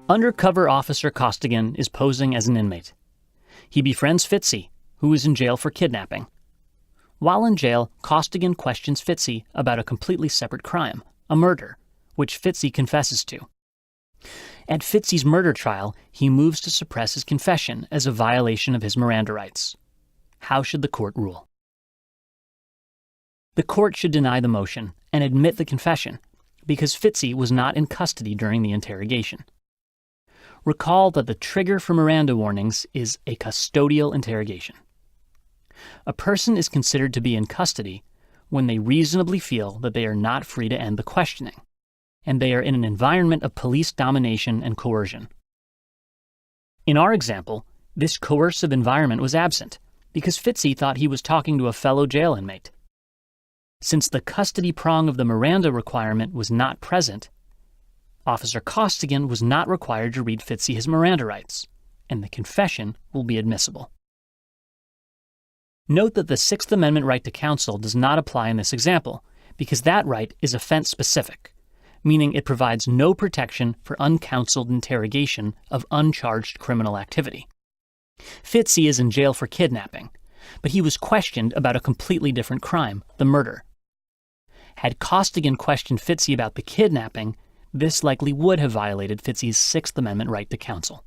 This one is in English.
Undercover Officer Costigan is posing as an inmate. He befriends Fitzy, who is in jail for kidnapping. While in jail, Costigan questions Fitzy about a completely separate crime, a murder, which Fitzy confesses to. At Fitzy's murder trial, he moves to suppress his confession as a violation of his Miranda rights. How should the court rule? The court should deny the motion and admit the confession, because Fitzy was not in custody during the interrogation. Recall that the trigger for Miranda warnings is a custodial interrogation. A person is considered to be in custody when they reasonably feel that they are not free to end the questioning, and they are in an environment of police domination and coercion. In our example, this coercive environment was absent because Fitzy thought he was talking to a fellow jail inmate. Since the custody prong of the Miranda requirement was not present, Officer Costigan was not required to read Fitzy his Miranda rights, and the confession will be admissible. Note that the Sixth Amendment right to counsel does not apply in this example, because that right is offense-specific, meaning it provides no protection for uncounseled interrogation of uncharged criminal activity. Fitzy is in jail for kidnapping, but he was questioned about a completely different crime, the murder. Had Costigan questioned Fitzy about the kidnapping, this likely would have violated Fitzy's Sixth Amendment right to counsel.